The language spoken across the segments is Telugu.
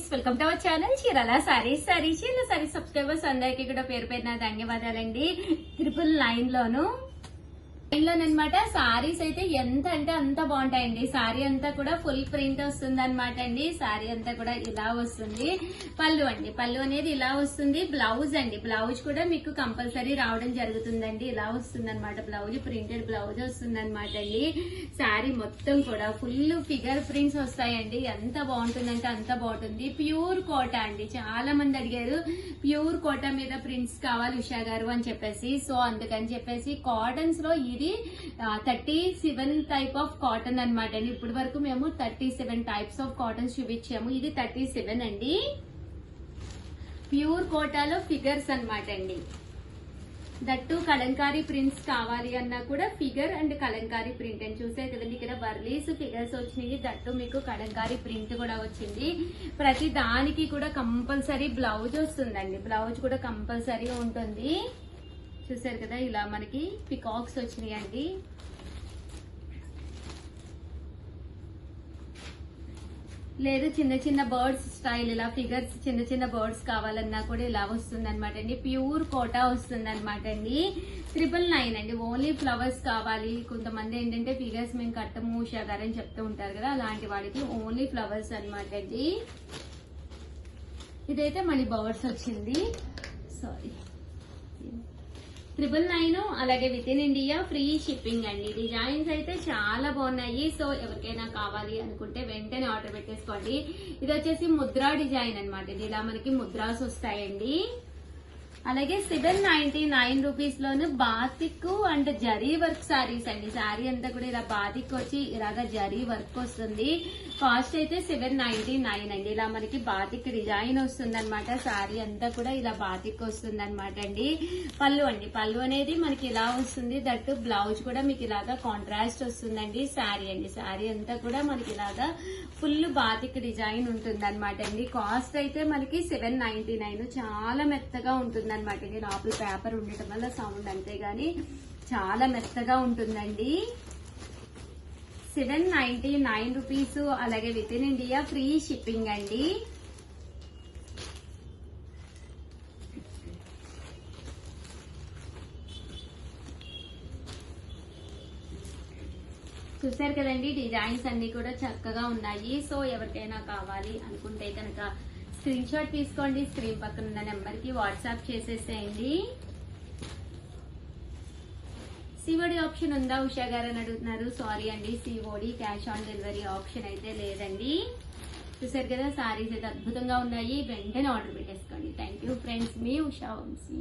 Friends, welcome to our channel Chirala saris. Chirala saris subscribers అందరికీ కూడా పేరు పేరున ధన్యవాదాలండి. 999 అనమాట. సారీస్ అయితే ఎంత అంటే అంత బాగుంటాయండి. సారీ అంతా కూడా ఫుల్ ప్రింట్ వస్తుంది అనమాట అండి. సారీ అంతా కూడా ఇలా వస్తుంది. పళ్ళు అండి, పళ్ళు అనేది ఇలా వస్తుంది. బ్లౌజ్ అండి, బ్లౌజ్ కూడా మీకు కంపల్సరీ రావడం జరుగుతుందండి. ఇలా వస్తుంది అనమాట. బ్లౌజ్ ప్రింటెడ్ బ్లౌజ్ వస్తుంది అనమాట అండి. సారీ మొత్తం కూడా ఫుల్ ఫిగర్ ప్రింట్స్ వస్తాయండి. ఎంత బాగుంటుందంటే అంత బాగుంటుంది. ప్యూర్ కోటా అండి. చాలా మంది అడిగారు ప్యూర్ కోటా మీద ప్రింట్స్ కావాలి ఉషా గారు అని చెప్పేసి. సో అందుకని చెప్పేసి కాటన్స్ లో ఇది 37 టైప్ ఆఫ్ కాటన్ అనమాట అండి. ఇప్పటి వరకు మేము 37 టైప్స్ ఆఫ్ కాటన్స్ చూపించాము. ఇది 37 అండి. ప్యూర్ కోటాలో ఫిగర్స్ అనమాట అండి. దట్టు కలంకారీ ప్రింట్స్ కావాలి అన్నా కూడా ఫిగర్ అండ్ కలంకారీ ప్రింట్ అని చూసారు కదండి. ఇక్కడ వర్లీస్ ఫిగర్స్ వచ్చినాయి. దట్టు మీకు కలంకారీ ప్రింట్ కూడా వచ్చింది. ప్రతి దానికి కూడా కంపల్సరీ బ్లౌజ్ వస్తుందండి. బ్లౌజ్ కూడా కంపల్సరీ ఉంటుంది. చూసారు కదా, ఇలా మనకి పికాక్స్ వచ్చినాయండి. లేదు చిన్న చిన్న బర్డ్స్ స్టైల్ ఇలా ఫిగర్స్ చిన్న చిన్న బర్డ్స్ కావాలన్నా కూడా ఇలా వస్తుంది అనమాట అండి. ప్యూర్ కోటా వస్తుంది అనమాట అండి. 999 అండి. ఓన్లీ ఫ్లవర్స్ కావాలి. కొంతమంది ఏంటంటే ఫిగర్స్ మేము కట్టము ఉషా గారు అని చెప్తూ ఉంటారు కదా, అలాంటి వాడికి ఓన్లీ ఫ్లవర్స్ అనమాట అండి. ఇదైతే మళ్ళీ బర్డ్స్ వచ్చింది. సారీ, 999. అలాగే with in India free shipping అండి. డిజైన్స్ అయితే చాలా బాగున్నాయి. సో ఎవరికైనా కావాలి అనుకుంటే వెంటనే ఆర్డర్ పెట్టేసుకోండి. ఇది వచ్చేసి ముద్రా డిజైన్ అనమాట. ఇలా మనకి ముద్రాస్ వస్తాయండి. అలాగే 799 rupees loan batik and zari work saris అండి. సారీ అంతా కూడా ఇలా బాతిక్ వచ్చి ఇలాగా జరీ వర్క్ వస్తుంది. కాస్ట్ అయితే 799 అండి. ఇలా మనకి బాతిక్ డిజైన్ వస్తుంది అనమాట. సారీ అంతా కూడా ఇలా బాతిక్ వస్తుంది అనమాట అండి. పళ్ళు అండి, పళ్ళు అనేది మనకి ఇలా వస్తుంది. దట్టు బ్లౌజ్ కూడా మీకు ఇలాగా కాంట్రాస్ట్ వస్తుందండి. సారీ అండి, సారీ అంతా కూడా మనకి ఇలాగా ఫుల్ బాతిక్ డిజైన్ ఉంటుంది అనమాట అండి. కాస్ట్ అయితే మనకి 799. చాలా మెత్తగా ఉంటుంది అనమాట అండి. లోపల పేపర్ ఉండటం వల్ల సౌండ్ అంతేగాని చాలా మెత్తగా ఉంటుందండి. 799 రూపీస్. అలాగే with in India free shipping అండి. చూసారు కదండి, డిజైన్స్ అన్ని కూడా చక్కగా ఉన్నాయి. సో ఎవరికైనా కావాలి అనుకుంటే కనుక స్క్రీన్ షాట్ తీసుకోండి. స్క్రీన్ పక్కన ఉన్న నెంబర్ కి వాట్సాప్ చేసేసేయండి. సిఓడి ఆప్షన్ ఉందా ఉషా గారు అని అడుగుతున్నారు. సారీ అండి, COD cash on delivery option అయితే లేదండి. చూసారు కదా, సారీస్ అయితే అద్భుతంగా ఉన్నాయి. వెంటనే ఆర్డర్ పెట్టేసుకోండి. థ్యాంక్ యూ ఫ్రెండ్స్, మీ Usha Vamsi.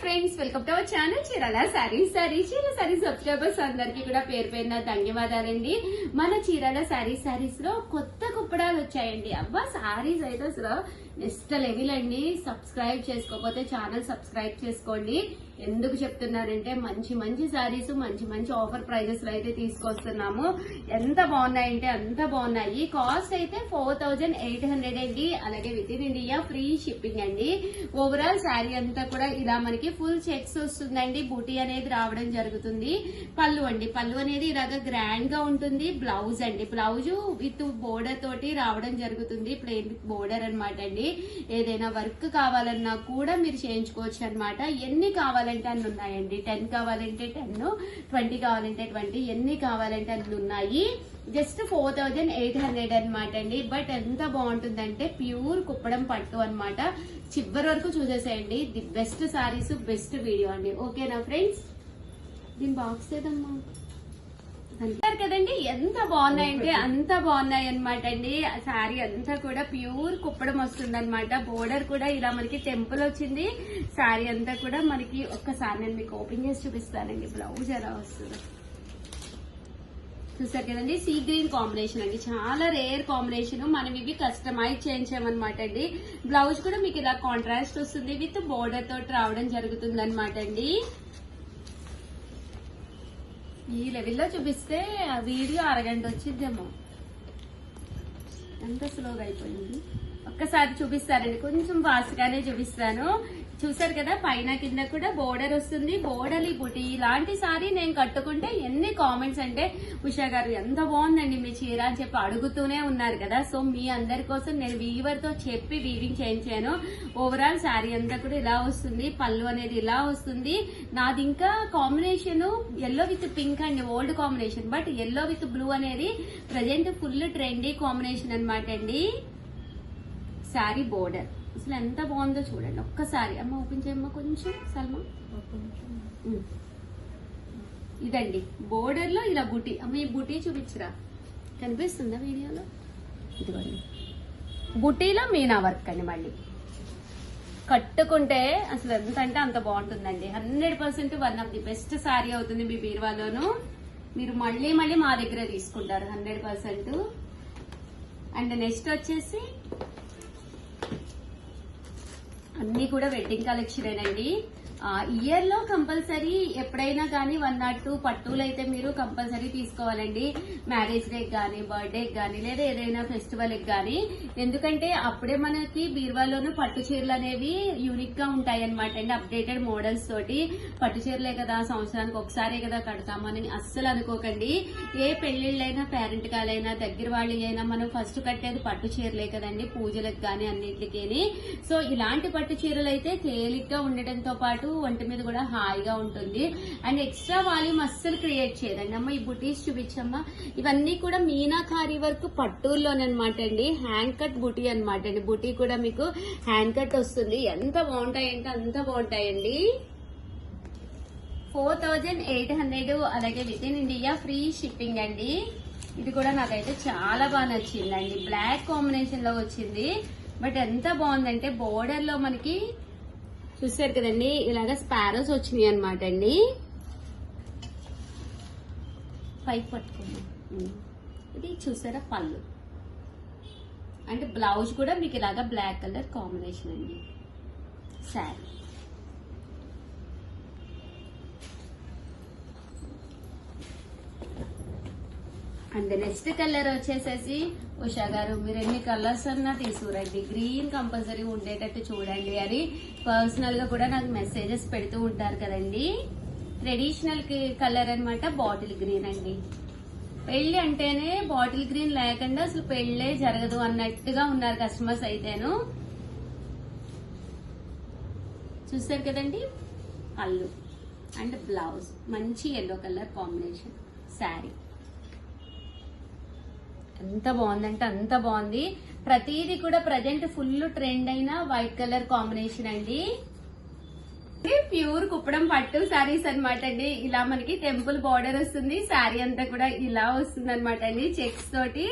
Friends, welcome to our channel Chirala saris. Chirala saris subscribers అందరికీ కూడా పేరు పేరున ధన్యవాదాలండి. మన చీరాల సారీస్ లో కొత్త కుప్పడాలు వచ్చాయండి. అబ్బా, సారీస్ అయితే అసలు నెక్స్ట్ లెవెల్ అండి. సబ్స్క్రైబ్ చేసుకోకపోతే ఛానల్ సబ్స్క్రైబ్ చేసుకోండి. ఎందుకు చెప్తున్నారంటే మంచి మంచి సారీస్ మంచి మంచి ఆఫర్ ప్రైజెస్ లో అయితే తీసుకొస్తున్నాము. ఎంత బాగున్నాయంటే అంత బాగున్నాయి. కాస్ట్ అయితే 4800 అండి. అలాగే with in India free shipping అండి. ఓవరాల్ శారీ అంతా కూడా ఇలా మనకి ఫుల్ చెక్స్ వస్తుందండి. బూటీ అనేది రావడం జరుగుతుంది. పళ్ళు అండి, పళ్ళు అనేది ఇలాగా గ్రాండ్ గా ఉంటుంది. బ్లౌజ్ అండి, బ్లౌజ్ విత్ బోర్డర్ తోటి రావడం జరుగుతుంది. ప్లెయిన్ బోర్డర్ అనమాట అండి. ఏదైనా వర్క్ కావాలన్నా కూడా మీరు చేయించుకోవచ్చు అనమాట. ఎన్ని కావాలంటే అన్ని ఉన్నాయండి. 10 కావాలంటే 10, 20 కావాలంటే 20, ఎన్ని కావాలంటే అన్ని ఉన్నాయి. జస్ట్ 4800 అనమాట అండి. బట్ ఎంత బాగుంటుందంటే ప్యూర్ కుప్పడం పట్టు అనమాట. చివరి వరకు చూసేసేయండి. The best saris, best video అండి. ఓకేనా ఫ్రెండ్స్? దీని బాక్స్ ఏదమ్మా అంటారు కదండి. ఎంత బాగున్నాయంటే అంత బాగున్నాయి అనమాట అండి. శారీ అంతా కూడా ప్యూర్ కుప్పడం వస్తుంది అనమాట. బోర్డర్ కూడా ఇలా మనకి టెంపుల్ వచ్చింది. శారీ అంతా కూడా మనకి ఒక్కసారి నేను మీకు ఓపెన్ చేసి చూపిస్తానండి. బ్లౌజ్ ఎలా వస్తుంది చూసారు కదండి. సీ గ్రీన్ కాంబినేషన్ అండి. చాలా రేర్ కాంబినేషన్. మనం ఇవి కస్టమైజ్ చేయించామన్నమాట అండి. బ్లౌజ్ కూడా మీకు ఇలా కాంట్రాస్ట్ వస్తుంది. విత్ బోర్డర్ తోటి రావడం జరుగుతుంది అనమాట అండి. ఈ లెవెల్లో చూపిస్తే వీడియో అరగంట వచ్చిద్దేమో. ఎంత స్లోగా అయిపోయింది. ఒక్కసారి చూపిస్తానండి, కొంచెం ఫాస్ట్ గానే చూపిస్తాను. చూసారు కదా పైన కింద కూడా బోర్డర్ వస్తుంది, బోర్డర్లీ బుటీ. ఇలాంటి సారీ నేను కట్టుకుంటే ఎన్ని కామెంట్స్ అంటే ఉషా గారు ఎంత బాగుందండి మీ చీర అని చెప్పి అడుగుతూనే ఉన్నారు కదా. సో మీ అందరి కోసం నేను వీవర్ తో చెప్పి వీవింగ్ చేయించాను. ఓవరాల్ శారీ అంతా కూడా ఇలా వస్తుంది, పళ్ళు అనేది ఇలా వస్తుంది. నాది ఇంకా కాంబినేషన్ ఎల్లో విత్ పింక్ అండి, old combination. But yellow with blue అనేది ప్రజెంట్ ఫుల్ ట్రెండీ కాంబినేషన్ అనమాట అండి. శారీ బోర్డర్ అసలు ఎంత బాగుందో చూడండి ఒక్కసారి. అమ్మ ఓపెన్ చేయమ్మా కొంచెం సల్మా. ఇదండి బోర్డర్ లో ఇలా బుటీ. అమ్మ ఈ బుటీ చూపించరా, కనిపిస్తుందా వీడియోలో? ఇదిగోండి బుటీలో మీనా వర్క్ అండి. మళ్ళీ కట్టుకుంటే అసలు ఎంత అంటే అంత బాగుంటుందండి. 100% one of the best sari అవుతుంది మీ బీరువాలోను. మీరు మళ్ళీ మళ్ళీ మా దగ్గర తీసుకుంటారు 100%. అండ్ నెక్స్ట్ వచ్చేసి అన్ని కూడా వెడ్డింగ్ కలెక్షన్ అండి. ఇయర్ లో కంపల్సరీ ఎప్పుడైనా కానీ 1 or 2 పట్టులు అయితే మీరు కంపల్సరీ తీసుకోవాలండి. మ్యారేజ్ డే కానీ, బర్త్డే కానీ, లేదా ఏదైనా ఫెస్టివల్ కానీ. ఎందుకంటే అప్పుడే మనకి బీరువాలోనూ పట్టు చీరలు అనేవి యూనిక్ గా ఉంటాయి అనమాట అండి. అప్డేటెడ్ మోడల్స్ తోటి. పట్టు చీరలే కదా సంవత్సరానికి ఒకసారే కదా కడతామని అస్సలు అనుకోకండి. ఏ పెళ్లిళ్ళైనా, పేరెంట్ కాలైనా, దగ్గర వాళ్ళు అయినా మనం ఫస్ట్ కట్టేది పట్టు చీరలే కదండి, పూజలకు కానీ అన్నింటికి. సో ఇలాంటి పట్టు చీరలు అయితే తేలిగ్గా ఉండటంతో పాటు ఒంటి మీద కూడా హాయిగా ఉంటుంది. అండ్ ఎక్స్ట్రా వాల్యూమ్ అస్సలు క్రియేట్ చేయదండి. అమ్మ ఈ బుటీస్ చూపించమ్మా. ఇవన్నీ కూడా మీనాకారి వర్క్ పట్టూర్లోనమాట అండి. హ్యాండ్ కట్ బుటీ అనమాట అండి. బుటీ కూడా మీకు హ్యాండ్ కట్ వస్తుంది. ఎంత బాగుంటాయంటే అంత బాగుంటాయండి. 4800 అలాగే with in India free shipping అండి. ఇది కూడా నాకైతే చాలా బాగా నచ్చిందండి. బ్లాక్ కాంబినేషన్ లో వచ్చింది. బట్ ఎంత బాగుందంటే బోర్డర్ లో మనకి చూసారు కదండి ఇలాగా స్పారోస్ వచ్చినాయి అనమాట అండి. పైకి పట్టుకున్నాం. ఇది చూసారా పళ్ళు. అంటే బ్లౌజ్ కూడా మీకు ఇలాగా బ్లాక్ కలర్ కాంబినేషన్ అండి. శారీ అండ్ నెక్స్ట్ కలర్ వచ్చేసేసి ఉషా గారు మీరు ఎన్ని కలర్స్ అన్నా తీసుకురండి, గ్రీన్ కంపల్సరీ ఉండేటట్టు చూడండి అని పర్సనల్ గా కూడా నాకు మెసేజెస్ పెడుతూ ఉంటారు కదండి. ట్రెడిషనల్ కలర్ అనమాట, బాటిల్ గ్రీన్ అండి. పెళ్లి అంటేనే బాటిల్ గ్రీన్ లేకుండా అసలు పెళ్లే జరగదు అన్నట్టుగా ఉన్నారు కస్టమర్స్ అయితేను. చూసారు కదండి పళ్ళు అండ్ బ్లౌజ్ మంచి ఎల్లో కలర్ కాంబినేషన్. శారీ ఎంత బాగుందంటే అంత బాగుంది. ప్రతిదీ కూడా ప్రజెంట్ ఫుల్ ట్రెండ్ అయిన వైట్ కలర్ కాంబినేషన్ అండి. ప్యూర్ కుప్పడం పట్టు శారీస్ అనమాట అండి. ఇలా మనకి టెంపుల్ బార్డర్ వస్తుంది. శారీ అంతా కూడా ఇలా వస్తుంది అనమాట అండి. చెక్స్ తోటి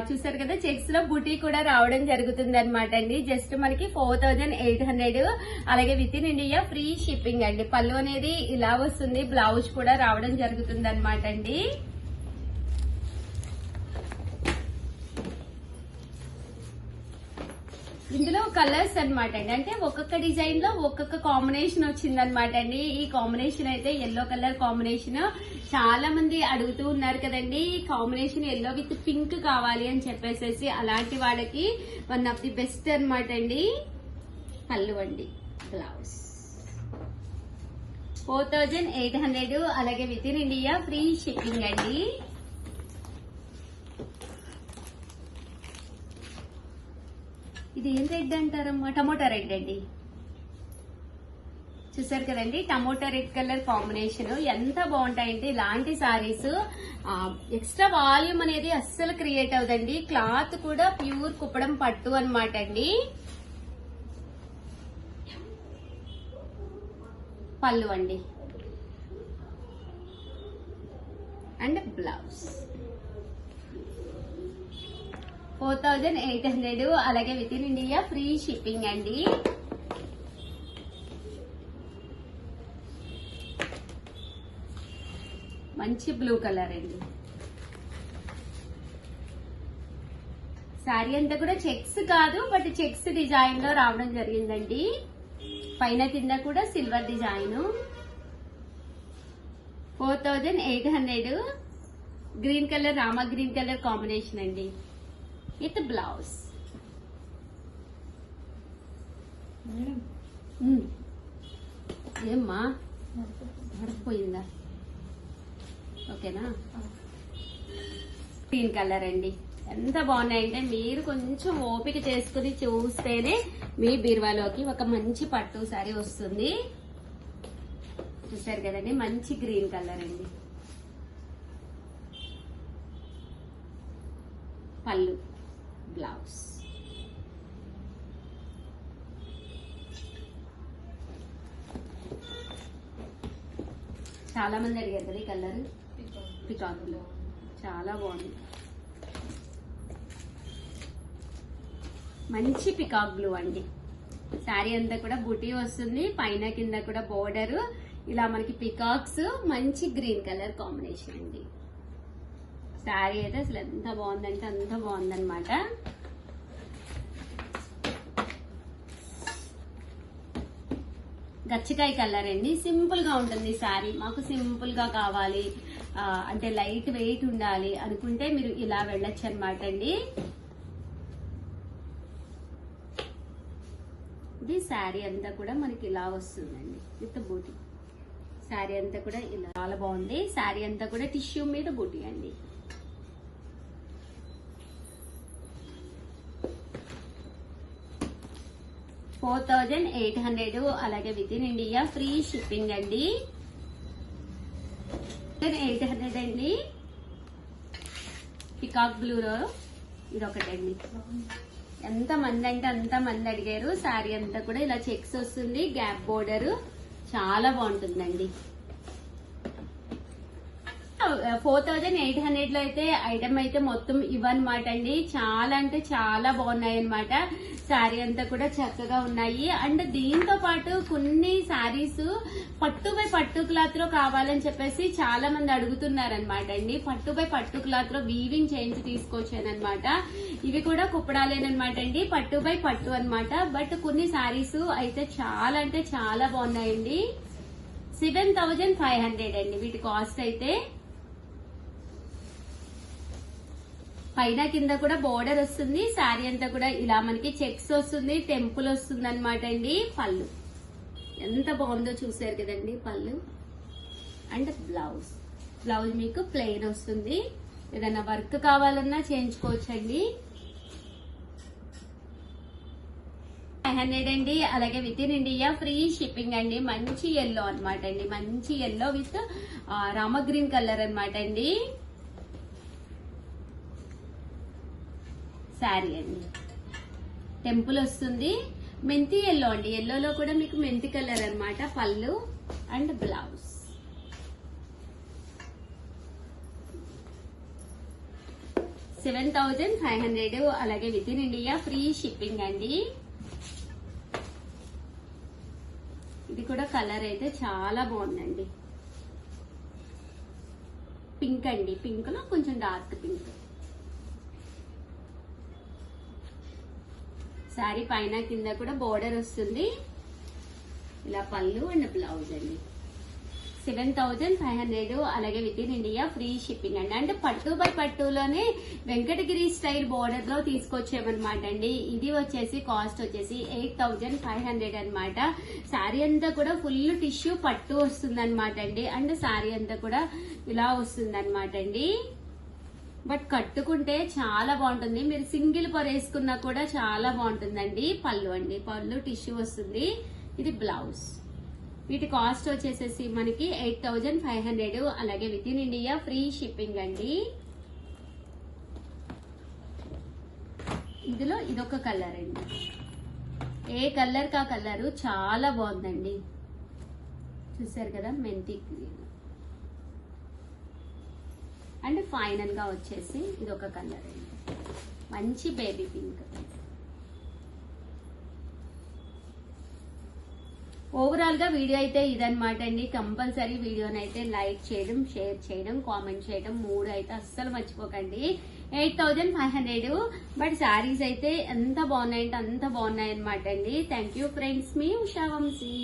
చూసారు కదా, చెక్స్ లో బుటీ కూడా రావడం జరుగుతుంది అనమాట అండి. జస్ట్ మనకి 4800 అలాగే with in India free shipping అండి. పళ్ళు అనేది ఇలా వస్తుంది, బ్లౌజ్ కూడా రావడం జరుగుతుంది అనమాట అండి. ఇందులో కలర్స్ అనమాట అండి. అంటే ఒక్కొక్క డిజైన్ లో ఒక్కొక్క కాంబినేషన్ వచ్చింది అనమాట అండి. ఈ కాంబినేషన్ అయితే ఎల్లో కలర్ కాంబినేషన్ చాలా మంది అడుగుతూ ఉన్నారు కదండి. కాంబినేషన్ ఎల్లో విత్ పింక్ కావాలి అని చెప్పేసి అలాంటి వాళ్ళకి వన్ ఆఫ్ ది బెస్ట్ అనమాట అండి. పళ్ళు అండి, బ్లౌజ్ 4800 అలాగే with in India free shipping అండి. ఇది ఏం రెడ్ అంటారమ్మా? టమోటా రెడ్ అండి. చూసారు కదండి టమోటా రెడ్ కలర్ కాంబినేషన్ ఎంత బాగుంటాయంటే ఇలాంటి సారీస్. ఎక్స్ట్రా వాల్యూమ్ అనేది అస్సలు క్రియేట్ అవుదండి. క్లాత్ కూడా ప్యూర్ కుప్పడం పట్టు అనమాట అండి. పళ్ళు అండి అండ్ బ్లౌజ్ 4800 అలాగే with in India free shipping అండి. మంచి బ్లూ కలర్ అండి. శారీ అంతా కూడా చెక్స్ కాదు, బట్ చెక్స్ డిజైన్ లో రావడం జరిగిందండి. పైన కింద కూడా silver design. 4800 green colour, Rama green colour combination అండి విత్ బ్లౌజ్. ఏమ్మా మడకపోయిందా? ఓకేనా? గ్రీన్ కలర్ అండి, ఎంత బాగున్నాయంటే మీరు కొంచెం ఓపిక చేసుకుని చూస్తేనే మీ బీరువాలోకి ఒక మంచి పట్టు సారీ వస్తుంది. చూసారు కదండి, మంచి గ్రీన్ కలర్ అండి. పళ్ళు, బ్లౌజ్. చాలా మంది అడిగారు కదా ఈ కలర్, పికాక్ బ్లూ, చాలా బాగుంది. మంచి పికాక్ బ్లూ అండి. శారీ అంతా కూడా బుటీ వస్తుంది, పైన కింద కూడా బోర్డర్, ఇలా మనకి పికాక్స్, మంచి గ్రీన్ కలర్ కాంబినేషన్ అండి. శారీ అయితే అసలు ఎంత బాగుందంటే అంత బాగుందన్నమాట. గచ్చికాయ కలర్ అండి, సింపుల్ గా ఉంటుంది శారీ. మాకు సింపుల్ గా కావాలి అంటే లైట్ వెయిట్ ఉండాలి అనుకుంటే మీరు ఇలా వెళ్ళొచ్చు అనమాట అండి. ఇది శారీ అంతా కూడా మనకి ఇలా వస్తుందండి విత్ బూటీ. శారీ అంతా కూడా ఇలా చాలా బాగుంది. శారీ అంతా కూడా టిష్యూ మీద బూటీ అండి. $4,800, అలాగే with in India free shipping అండి. 800 అండి. పికాక్ బ్లూలో ఇది ఒకటండి. ఎంత మంది అంటే అంత మంది అడిగారు. శారీ అంతా కూడా ఇలా చెక్స్ వస్తుంది, గ్యాప్ బోర్డర్, చాలా బాగుంటుందండి. 4,800 లో అయితే ఐటమ్ అయితే మొత్తం ఇవన్నమాట అండి. చాలా అంటే చాలా బాగున్నాయి అనమాట. శారీ అంతా కూడా చక్కగా ఉన్నాయి. అండ్ దీంతో పాటు కొన్ని శారీస్ పట్టు బై పట్టు క్లాత్ లో కావాలని చెప్పేసి చాలా మంది అడుగుతున్నారనమాట అండి. పట్టు బై పట్టు క్లాత్ లో వీవింగ్ చేయించి తీసుకొచ్చానమాట. ఇవి కూడా కుప్పడాలేనమాట అండి, పట్టు బై పట్టు అనమాట. బట్ కొన్ని శారీస్ అయితే చాలా అంటే చాలా బాగున్నాయండి. 7,500 అండి వీటి కాస్ట్ అయితే. పైన కింద కూడా బోర్డర్ వస్తుంది. శారీ అంతా కూడా ఇలా మనకి చెక్స్ వస్తుంది, టెంపుల్ వస్తుంది అనమాట అండి. పళ్ళు ఎంత బాగుందో చూసారు కదండి. పళ్ళు అండ్ బ్లౌజ్. బ్లౌజ్ మీకు ప్లెయిన్ వస్తుంది. ఏదైనా వర్క్ కావాలన్నా చేయించుకోవచ్చండి. 500 అండి, అలాగే with in India free shipping అండి. మంచి ఎల్లో అనమాట అండి, మంచి yellow with Rama green colour అనమాట అండి. శారీ అండి, టెంపుల్ వస్తుంది, మెంతి ఎల్లో అండి. ఎల్లోలో కూడా మీకు మెంతి కలర్ అనమాట. పళ్ళు అండ్ బ్లౌజ్. $7,500, అలాగే with in India free shipping అండి. ఇది కూడా కలర్ అయితే చాలా బాగుందండి. పింక్ అండి, పింక్ లో కొంచెం డార్క్ పింక్. శారీ పైన కింద కూడా బోర్డర్ వస్తుంది. ఇలా పళ్ళు అండ్ బ్లౌజ్ అండి. 7,500, అలాగే with in India free shipping అండి. అంటే పట్టు బై పట్టులోనే వెంకటగిరి స్టైల్ బోర్డర్ లో తీసుకొచ్చామన్నమాట అండి. ఇది వచ్చేసి కాస్ట్ వచ్చేసి 8,500 అనమాట. శారీ అంతా కూడా ఫుల్ టిష్యూ పట్టు వస్తుంది అనమాట అండి. అండ్ శారీ అంతా కూడా ఇలా వస్తుంది అనమాట అండి. బట్ కట్టుకుంటే చాలా బాగుంటుంది. మీరు సింగిల్ పొర వేసుకున్నా కూడా చాలా బాగుంటుందండి. పళ్ళు అండి, పళ్ళు టిష్యూ వస్తుంది. ఇది బ్లౌజ్. వీటి కాస్ట్ వచ్చేసేసి మనకి 8,500, అలాగే with in India free shipping అండి. ఇందులో ఇదొక కలర్ అండి. ఏ కలర్ కా కలర్ చాలా బాగుందండి. చూసారు కదా, మెంతి గ్రీన్. అండ్ ఫైనల్ గా వచ్చేసి ఇదొక కలర్ అండి, మంచి బేబీ పింక్. ఓవరాల్ గా వీడియో అయితే ఇదనమాట అండి. కంపల్సరీ వీడియోని అయితే లైక్ చేయడం, షేర్ చేయడం, కామెంట్ చేయడం 3 అయితే అస్సలు మర్చిపోకండి. 8,500, బట్ శారీస్ అయితే ఎంత బాగున్నాయంటే అంత బాగున్నాయి అనమాట అండి. థ్యాంక్ యూ ఫ్రెండ్స్, మీ ఉషా వంశీ.